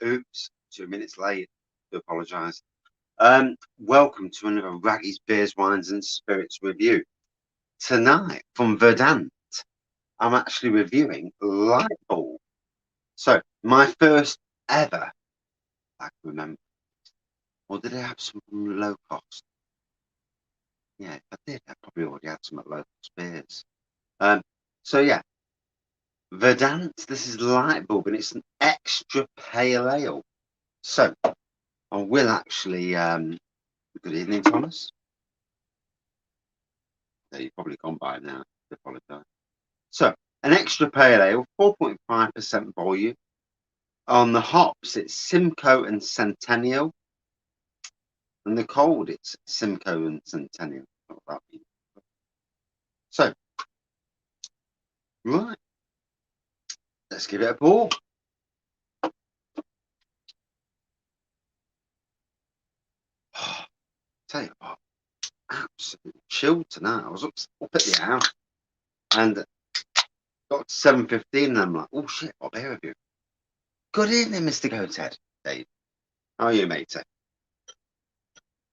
Oops, 2 minutes late. Do apologise. Welcome to another Raggy's Beers, Wines and Spirits review. Tonight from Verdant, I'm actually reviewing Lightbulb. So my first ever, I can remember, or did I have some low cost? Yeah, if I did, I probably already had some at local beers. So yeah, Verdant. This is Lightbulb, and it's an extra pale ale. So I will actually. Good evening, Thomas. You've probably gone by now. I apologise. So, an extra pale ale, 4.5% volume. On the hops, it's Simcoe and Centennial. And the cold, it's Simcoe and Centennial. What that means. So, right, let's give it a pour. Oh, tell you what, absolutely chilled tonight. I was up at the house and got to 7:15 and I'm like, oh shit, what beer review? Good evening, Mr. Goathead. Dave, how are you, matey?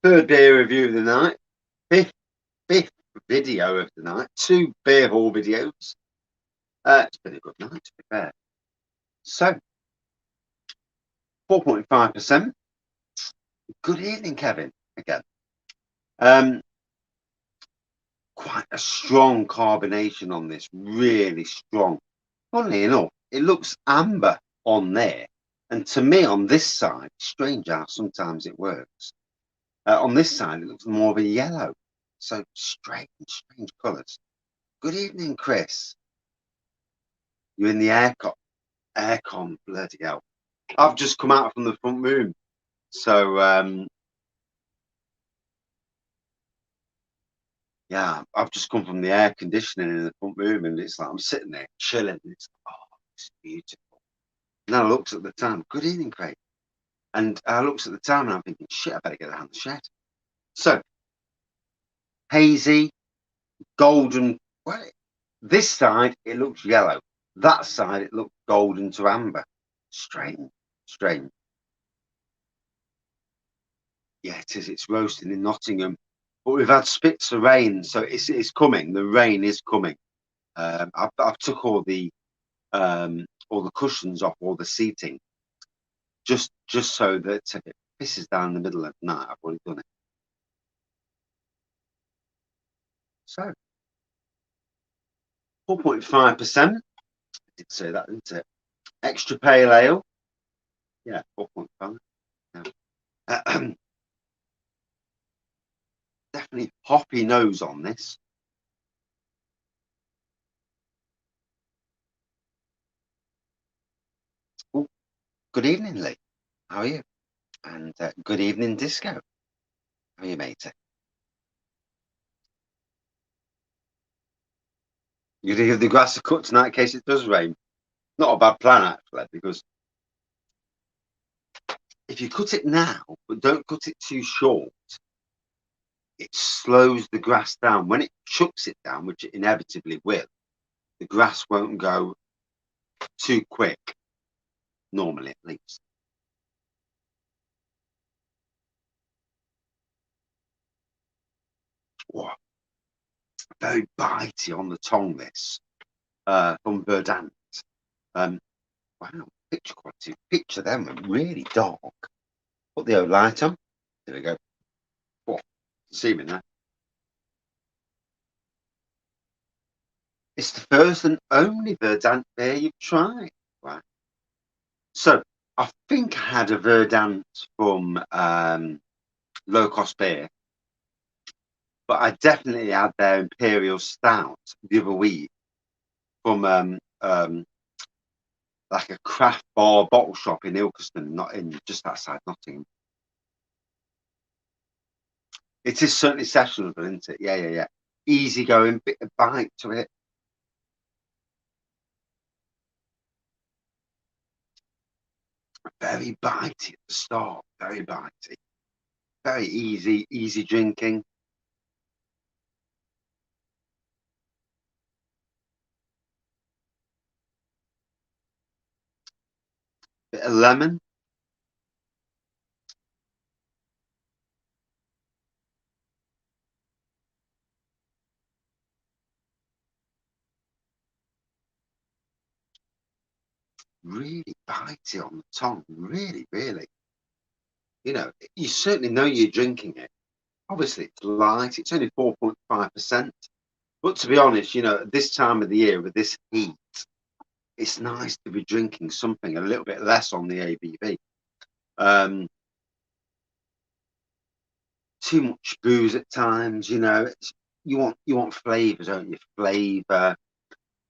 Third beer review of the night. Fifth video of the night. 2 beer hall videos. It's been a good night, to be fair. So, 4.5%. Good evening, Kevin, again. Quite a strong carbonation on this, really strong. Funnily enough, it looks amber on there. And to me, on this side, strange how sometimes it works. On this side, it looks more of a yellow. So strange colours. Good evening, Chris. You're in the aircon, bloody hell. I've just come out from the front room. So, yeah, I've just come from the air conditioning in the front room and it's like I'm sitting there chilling. And it's like, oh, it's beautiful. And then I looked at the time. Good evening, Craig. And I looked at the time and I'm thinking, shit, I better get out of the shed. So, hazy, golden. Well, this side, it looks yellow. That side, it looks golden to amber. Strange. Yeah, it is. It's roasting in Nottingham. But we've had spits of rain, so it's coming. The rain is coming. I've took all the cushions off all the seating, just so that if it pisses down in the middle of the night, I've already done it. So 4.5%. I did say that, didn't it? Extra pale ale. Yeah, 4.5. Yeah. Definitely hoppy nose on this. Ooh, good evening, Lee. How are you? And good evening, Disco. How are you, matey? You're going to give the grass a cut tonight in case it does rain. Not a bad plan, actually, because if you cut it now, but don't cut it too short, it slows the grass down. When it chucks it down, which it inevitably will, the grass won't go too quick, normally at least. Oh, very bitey on the tongue, this, from Verdant. Wow, picture quality. Picture them really dark. Put the old light on. There we go. Oh, see me now. It's the first and only Verdant beer you've tried. Right. So I think I had a Verdant from Low Cost Beer, but I definitely had their Imperial Stout the other week from like a craft bar bottle shop in Ilkeston, not in just outside Nottingham. It is certainly sessionable, isn't it? Yeah. Easy going, bit of bite to it. Very bitey at the start, very bitey. Very easy drinking. Bit of lemon. really bitey on the tongue. Really, really. You certainly know you're drinking it. Obviously, it's light. It's only 4.5%. But to be honest, at this time of the year with this heat, it's nice to be drinking something a little bit less on the ABV. Too much booze at times, you want flavor, don't you?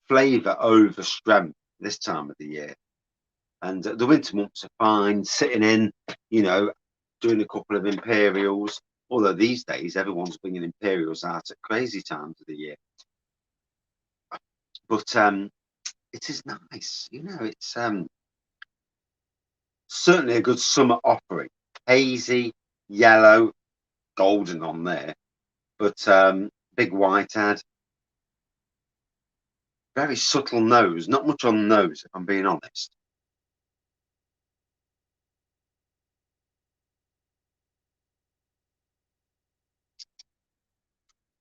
Flavor over strength this time of the year. And the winter months are fine, sitting in, doing a couple of imperials. Although these days everyone's bringing imperials out at crazy times of the year. But it is nice, it's certainly a good summer offering. Hazy, yellow, golden on there, but big white ad. Very subtle nose, not much on the nose, if I'm being honest.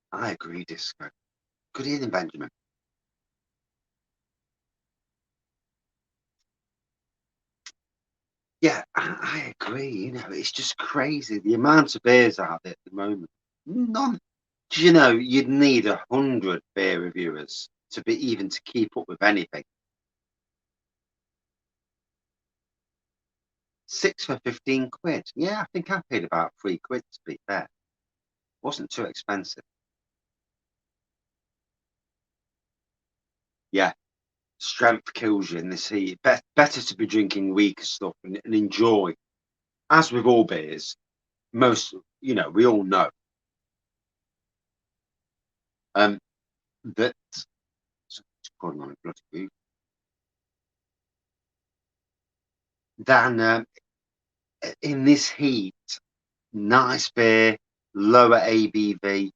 I agree, Disco. Good evening, Benjamin. Yeah, I agree. It's just crazy the amount of beers out there at the moment. None. Do you know you'd need 100 beer reviewers to be even to keep up with anything? Six for 15 quid. Yeah, I think I paid about 3 quid to be fair. Wasn't too expensive. Yeah, strength kills you in this heat. Better to be drinking weaker stuff and enjoy. As with all beers, most we all know um that pardon my bloody food, than in this heat, nice beer, lower ABV,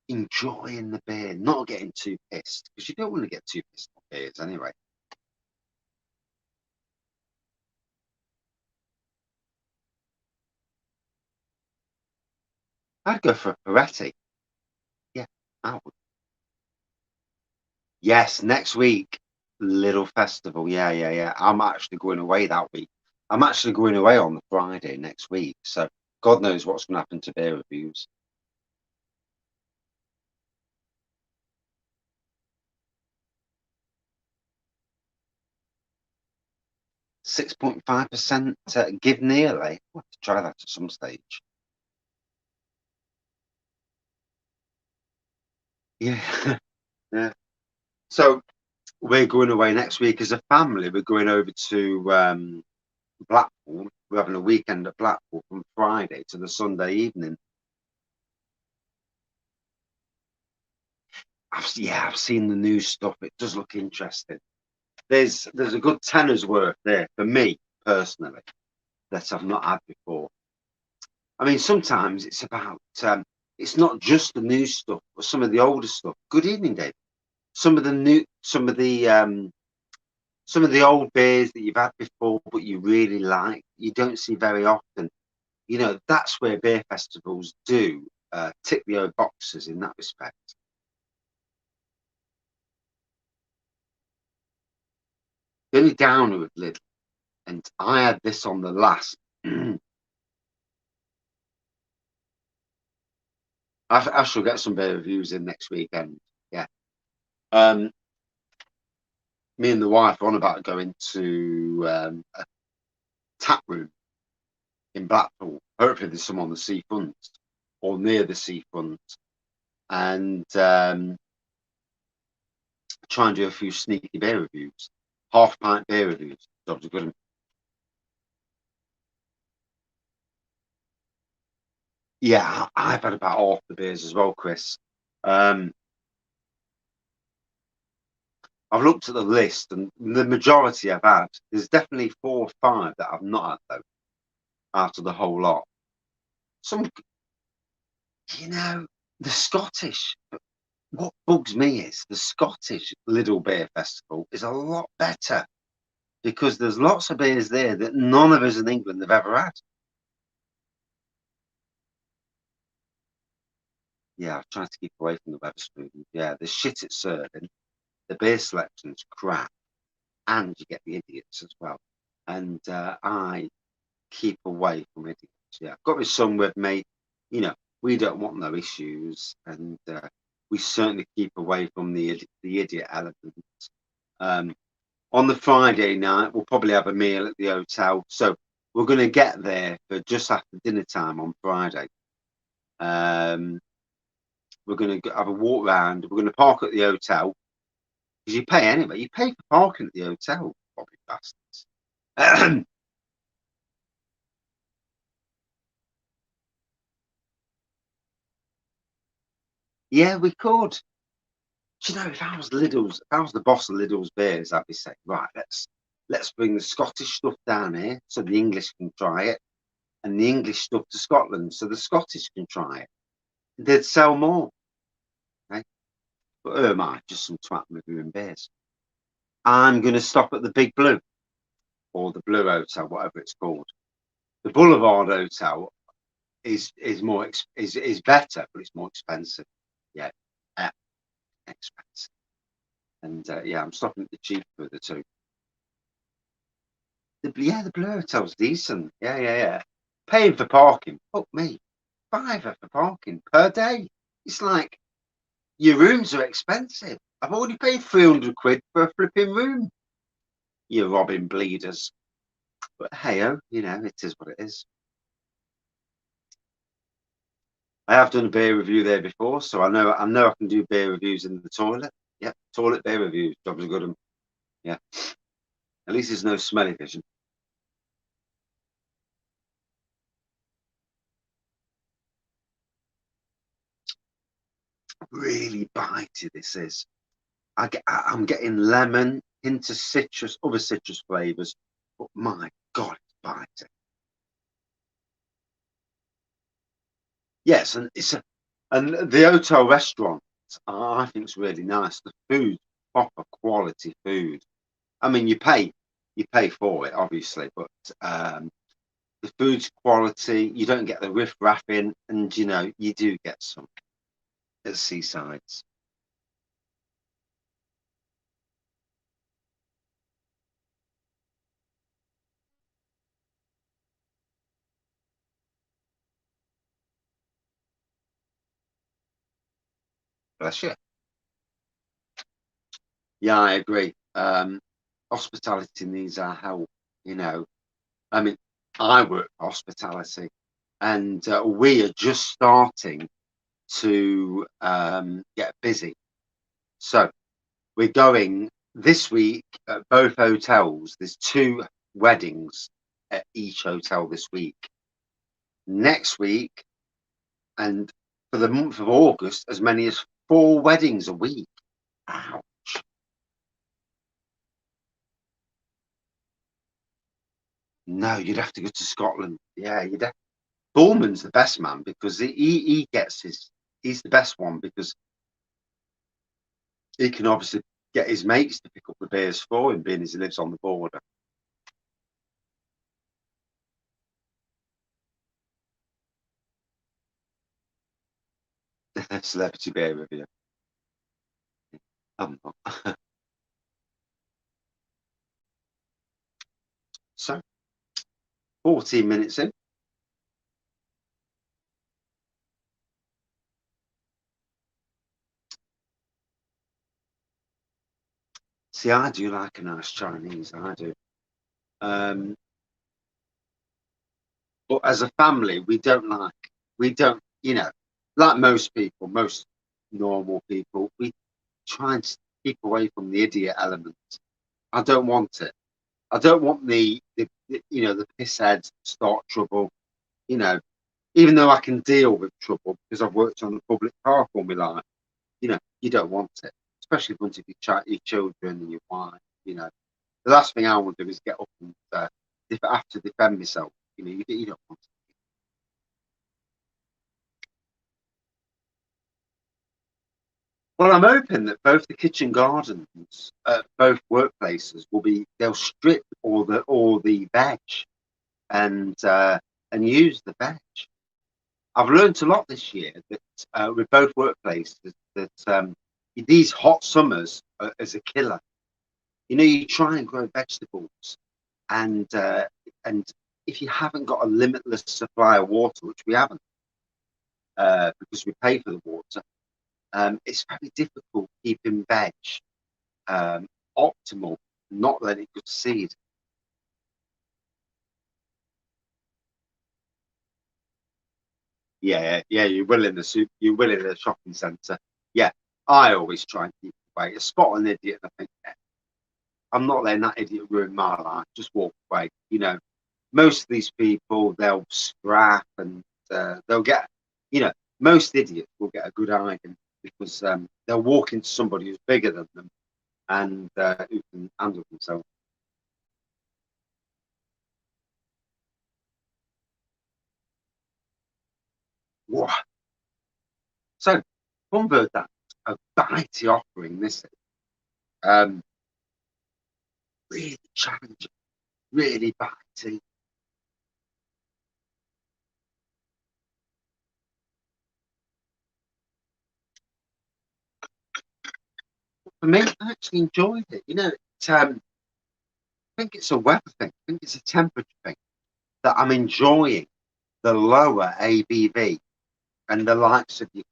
enjoying the beer, not getting too pissed because you don't want to get too pissed on beers anyway. I'd go for a Peretti. Yeah, I would. Yes, next week, little festival. Yeah, yeah, yeah. I'm actually going away that week. I'm actually going away on the Friday next week. So God knows what's going to happen to beer reviews. 6.5% give nearly. I'll have to try that at some stage. Yeah, yeah. So we're going away next week as a family. We're going over to Blackpool. We're having a weekend at Blackpool from Friday to the Sunday evening. I've seen the new stuff. It does look interesting. There's a good tenner's worth there for me personally that I've not had before. I mean, sometimes it's not just the new stuff, but some of the older stuff. Good evening, Dave. Some of the old beers that you've had before, but you really like, you don't see very often. That's where beer festivals do tick the old boxes in that respect. The only downer with Lidl, and I had this on the last. I shall get some beer reviews in next weekend. Yeah. Um, Me and the wife are on about going to a tap room in Blackpool. Hopefully, there's some on the seafront or near the seafront, and try and do a few sneaky beer reviews, half pint beer reviews. Jobs are good. Yeah, I've had about half the beers as well, Chris. Um, I've looked at the list, and the majority I've had. There's definitely 4 or 5 that I've not had though, out of the whole lot. Some, you know, the Scottish. What bugs me is the Scottish Lidl Beer Festival is a lot better because there's lots of beers there that none of us in England have ever had. Yeah, I've tried to keep away from the Wetherspoons. Yeah, the shit it's serving. The beer selection's crap. and you get the idiots as well. And I keep away from idiots. Yeah, I've got my son with me. You know, we don't want no issues, and we certainly keep away from the idiot element. Um, on the Friday night, we'll probably have a meal at the hotel. So we're going to get there for just after dinner time on Friday. We're going to have a walk round. We're going to park at the hotel because you pay anyway. You pay for parking at the hotel, Bobby bastards. Yeah, we could. Do you know, if I was Lidl's, if I was the boss of Lidl's Beers, I'd be saying, right, let's bring the Scottish stuff down here so the English can try it, and the English stuff to Scotland so the Scottish can try it. They'd sell more. Okay? But who am I? Just some twat reviewing beers. I'm going to stop at the Big Blue or the Blue Hotel, whatever it's called. The Boulevard Hotel is more is better, but it's more expensive. Yeah, expensive. And yeah, I'm stopping at the cheap for the two. The Blue Hotel's decent. Yeah. Paying for parking, fuck me, £5 for parking per day. It's like your rooms are expensive. I've already paid £300 for a flipping room. You robbing bleeders. But hey oh, you know, it is what it is. I have done a beer review there before, so I know I can do beer reviews in the toilet. Yeah, toilet beer reviews. Job's a good one. Yeah. At least there's no smelly vision. Really bitey this is. I'm getting lemon, hint of citrus, other citrus flavors, but my God, it's biting. Yes, and the hotel restaurant, I think it's really nice. The food, proper quality food. I mean, you pay for it, obviously, but the food's quality. You don't get the riff raffing, and you know you do get some at seasides. Bless you. Yeah, I agree. Hospitality needs our help. You know, I mean, I work for hospitality, and we are just starting to get busy. So we're going this week at both hotels. There's two weddings at each hotel this week. Next week, and for the month of August, as many as four weddings a week. Wow. No, you'd have to go to Scotland. Yeah, you'd have. Bullman's the best man because he gets he's the best one because he can obviously get his mates to pick up the beers for him, being as he lives on the border. Celebrity beer review. I'm not. So 14 minutes in. See, I do like a nice Chinese. I do. Um, but as a family, we don't, you know, like most people, most normal people, we try and keep away from the idiot element. I don't want it. I don't want the piss heads start trouble. You know, even though I can deal with trouble because I've worked on the public park all my life. You know, you don't want it, especially once if you chat your children and your wife. You know, the last thing I want to do is get up and have to defend myself. You know, you don't want it. Well, I'm hoping that both the kitchen gardens, both workplaces, they'll strip all the veg and use the veg. I've learned a lot this year that with both workplaces that these hot summers is a killer. You try and grow vegetables, and and if you haven't got a limitless supply of water, which we haven't, because we pay for the water, it's very difficult keeping veg um, optimal, not letting it go to seed. Yeah, yeah, you will in the soup, you will in the shopping centre. Yeah, I always try and keep away. A spot an idiot, and I think, "Yeah, I'm not letting that idiot ruin my life. Just walk away." Most of these people, they'll scrap and they'll get, you know, most idiots will get a good argument because they'll walk into somebody who's bigger than them and who can handle themselves. Wow. So, convert that a variety offering. This is um, really challenging, really bitey. For me, I actually enjoyed it. I think it's a weather thing. I think it's a temperature thing that I'm enjoying the lower ABV and the likes of your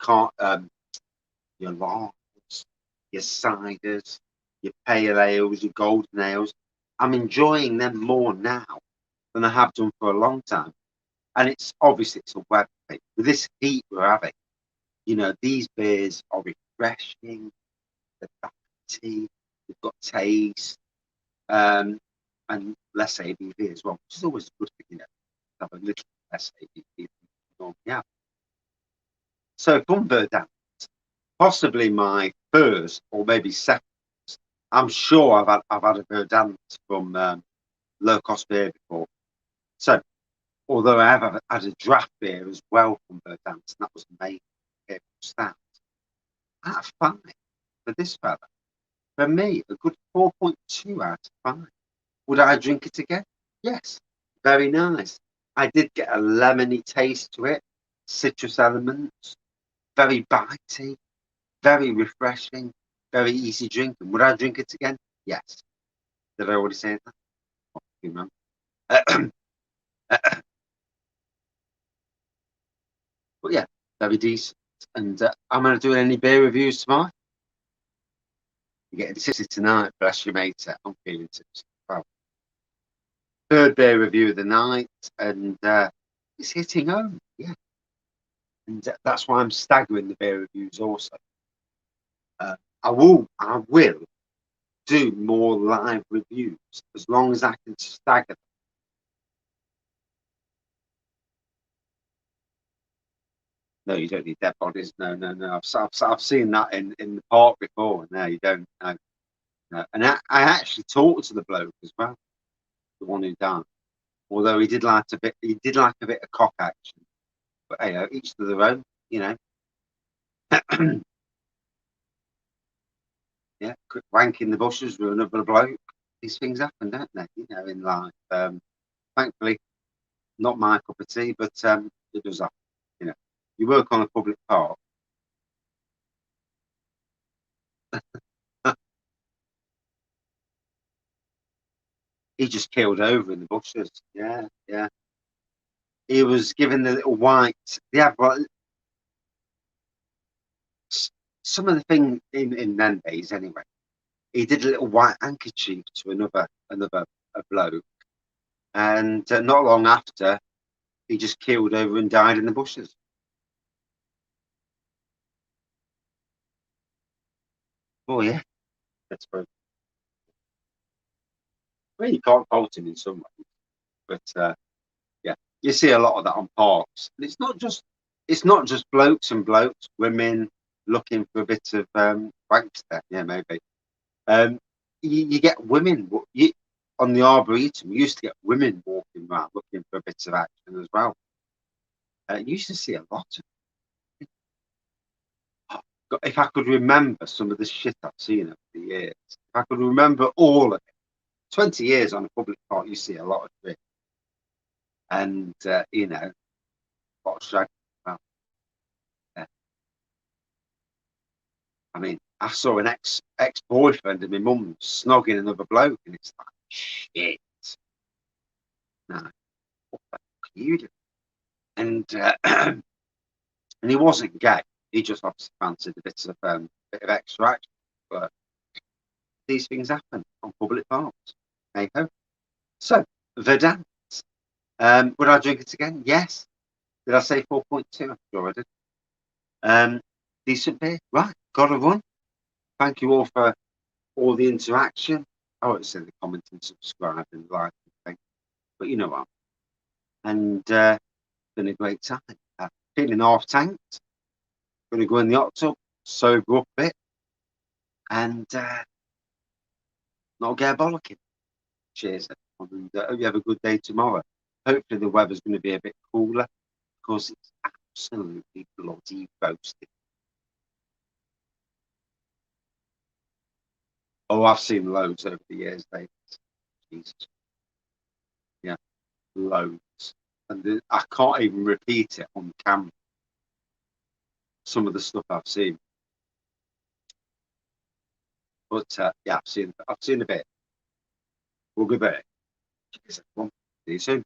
lagers, your ciders, your pale ales, your golden ales. I'm enjoying them more now than I have done for a long time. And it's obviously it's a weather thing. With this heat we're having, these beers are refreshing, they're fatty, they've got taste, um, and less ABV as well, which is always a good thing, have a little less ABV than you normally have. So from Verdant, possibly my first or maybe second. I'm sure I've had a Verdant from low cost beer before. So although I have had a draft beer as well from Verdant, and that was amazing. It was that out of five for this fella. For me, a good 4.2 out of five. Would I drink it again? Yes. Very nice. I did get a lemony taste to it, citrus elements, very bitey, very refreshing, very easy drinking. Would I drink it again? Yes. Did I already say that? Oh, you remember? But yeah, very decent. And I'm going to do any beer reviews tomorrow. You're getting tipsy tonight, bless you, mate. I'm feeling tipsy. Well, third beer review of the night, and it's hitting home. Yeah, and that's why I'm staggering the beer reviews also. I will do more live reviews as long as I can stagger them. No, you don't need dead bodies. No, no, no. I've seen that in the park before. No, you don't. No, no. And I actually talked to the bloke as well, the one who died. Although he did like a bit of cock action. But hey, each to their own. You know. Yeah, quick wank in the bushes with another bloke. These things happen, don't they? In life. Thankfully, not my cup of tea, but it does happen. You know, you work on a public park. He just killed over in the bushes. Yeah, yeah. He was given the little white. Yeah, but some of the thing in them days anyway. He did a little white handkerchief to another a bloke, and not long after, he just killed over and died in the bushes. Oh yeah, that's very. Well, you can't fault him in some ways, but yeah, you see a lot of that on parks. And it's not just blokes and blokes, women looking for a bit of wankster. Yeah, maybe. You get women on the Arboretum. We used to get women walking around looking for a bit of action as well. You used to see a lot of. If I could remember some of the shit I've seen over the years, if I could remember all of it, 20 years on a public park, you see a lot of shit. And, a lot of shag. Well, yeah. I mean, I saw an ex-boyfriend of my mum snogging another bloke, and it's like, shit. No, what the fuck are you doing? And and he wasn't gay. He just obviously fancied a bit of extra action. But these things happen on public farms. Hey ho. So Verdant. Would I drink it again? Yes. Did I say 4.2? I'm sure I did. Decent beer. Right. Gotta run. Thank you all for all the interaction. I won't say the comment and subscribe and like and thing, but you know what? And been a great time. Feeling half tanked. Gonna go in the hot tub, sober up a bit, and not get a bollocking. Cheers, everyone, and hope you have a good day tomorrow. Hopefully the weather's going to be a bit cooler because it's absolutely bloody roasting. Oh, I've seen loads over the years, David. Jesus, yeah, loads, and I can't even repeat it on camera. Some of the stuff I've seen, but yeah, I've seen a bit. We'll be back. Cheers, everyone. See you soon.